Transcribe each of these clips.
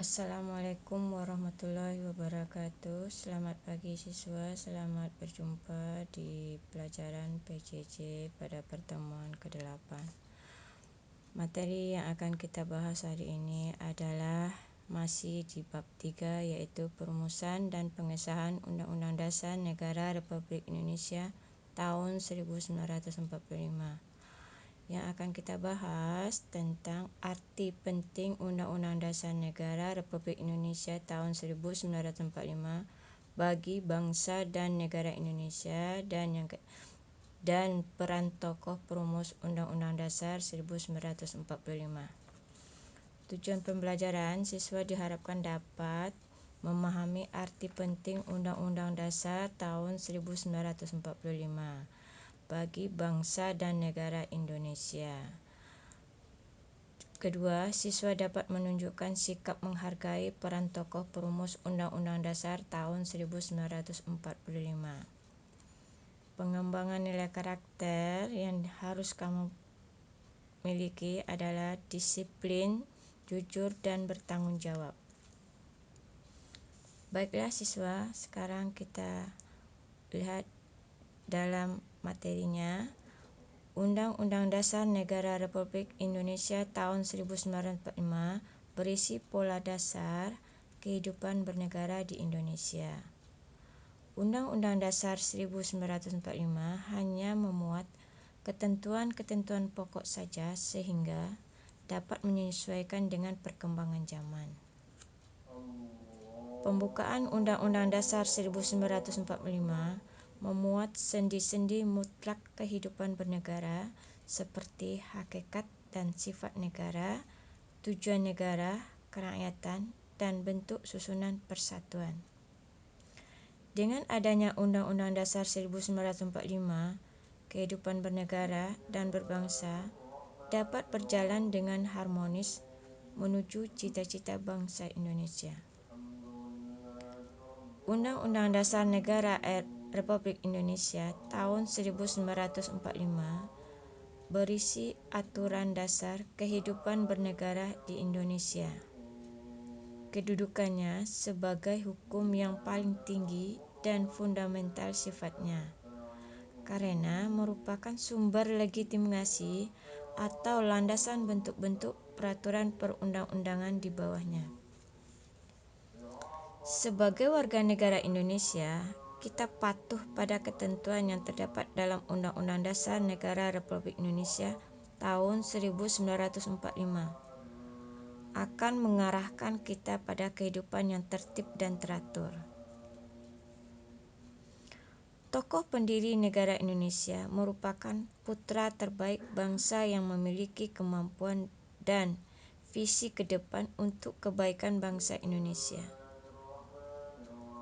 Assalamualaikum warahmatullahi wabarakatuh. Selamat pagi siswa, selamat berjumpa di pelajaran PJJ pada pertemuan ke-8. Materi yang akan kita bahas hari ini adalah masih di bab 3, yaitu perumusan dan pengesahan Undang-Undang Dasar Negara Republik Indonesia tahun 1945. Yang akan kita bahas tentang arti penting Undang-Undang Dasar Negara Republik Indonesia tahun 1945 bagi bangsa dan negara Indonesia dan peran tokoh perumus Undang-Undang Dasar 1945. Tujuan pembelajaran, siswa diharapkan dapat memahami arti penting Undang-Undang Dasar tahun 1945 bagi bangsa dan negara Indonesia. Kedua, siswa dapat menunjukkan sikap menghargai peran tokoh perumus Undang-Undang Dasar tahun 1945. Pengembangan nilai karakter yang harus kamu miliki adalah disiplin, jujur, dan bertanggung jawab. Baiklah siswa, sekarang kita lihat dalam materinya. Undang-Undang Dasar Negara Republik Indonesia tahun 1945 berisi pola dasar kehidupan bernegara di Indonesia. Undang-Undang Dasar 1945 hanya memuat ketentuan-ketentuan pokok saja sehingga dapat menyesuaikan dengan perkembangan zaman. Pembukaan Undang-Undang Dasar 1945 memuat sendi-sendi mutlak kehidupan bernegara seperti hakikat dan sifat negara, tujuan negara, kerakyatan, dan bentuk susunan persatuan. Dengan adanya Undang-Undang Dasar 1945, kehidupan bernegara dan berbangsa dapat berjalan dengan harmonis menuju cita-cita bangsa Indonesia. Undang-Undang Dasar Negara Republik Indonesia tahun 1945 berisi aturan dasar kehidupan bernegara di Indonesia. Kedudukannya sebagai hukum yang paling tinggi dan fundamental sifatnya, karena merupakan sumber legitimasi atau landasan bentuk-bentuk peraturan perundang-undangan di bawahnya. Sebagai warga negara Indonesia, kita patuh pada ketentuan yang terdapat dalam Undang-Undang Dasar Negara Republik Indonesia tahun 1945 akan mengarahkan kita pada kehidupan yang tertib dan teratur. Tokoh pendiri negara Indonesia merupakan putra terbaik bangsa yang memiliki kemampuan dan visi ke depan untuk kebaikan bangsa Indonesia.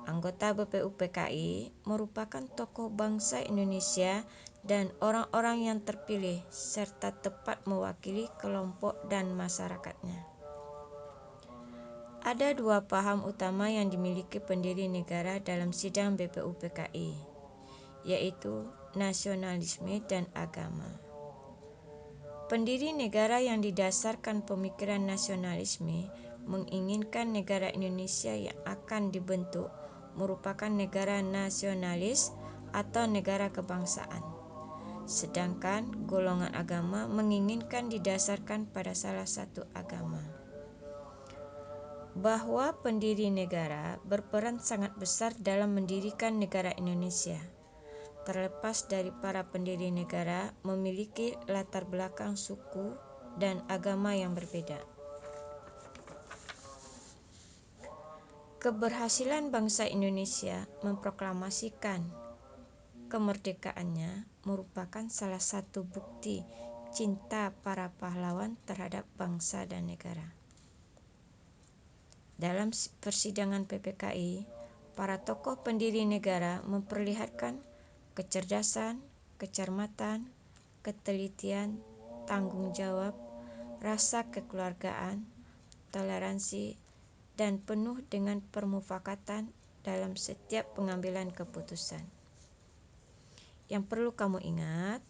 Anggota BPUPKI merupakan tokoh bangsa Indonesia dan orang-orang yang terpilih serta tepat mewakili kelompok dan masyarakatnya. Ada dua paham utama yang dimiliki pendiri negara dalam sidang BPUPKI, yaitu nasionalisme dan agama. Pendiri negara yang didasarkan pemikiran nasionalisme menginginkan negara Indonesia yang akan dibentuk merupakan negara nasionalis atau negara kebangsaan. Sedangkan golongan agama menginginkan didasarkan pada salah satu agama. Bahwa pendiri negara berperan sangat besar dalam mendirikan negara Indonesia, terlepas dari para pendiri negara memiliki latar belakang suku dan agama yang berbeda. Keberhasilan bangsa Indonesia memproklamasikan kemerdekaannya merupakan salah satu bukti cinta para pahlawan terhadap bangsa dan negara. Dalam persidangan PPKI, para tokoh pendiri negara memperlihatkan kecerdasan, kecermatan, ketelitian, tanggung jawab, rasa kekeluargaan, toleransi, dan penuh dengan permufakatan dalam setiap pengambilan keputusan. Yang perlu kamu ingat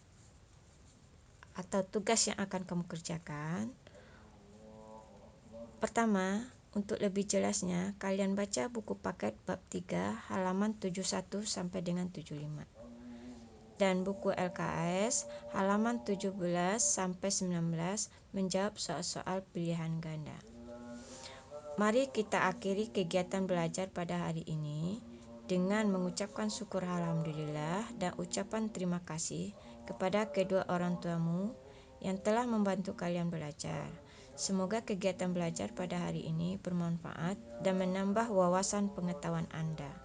atau tugas yang akan kamu kerjakan, pertama, Untuk lebih jelasnya, kalian baca buku paket bab 3 halaman 71 sampai dengan 75. Dan buku LKS halaman 17 sampai 19 menjawab soal-soal pilihan ganda. Mari kita akhiri kegiatan belajar pada hari ini dengan mengucapkan syukur alhamdulillah dan ucapan terima kasih kepada kedua orang tuamu yang telah membantu kalian belajar. Semoga kegiatan belajar pada hari ini bermanfaat dan menambah wawasan pengetahuan Anda.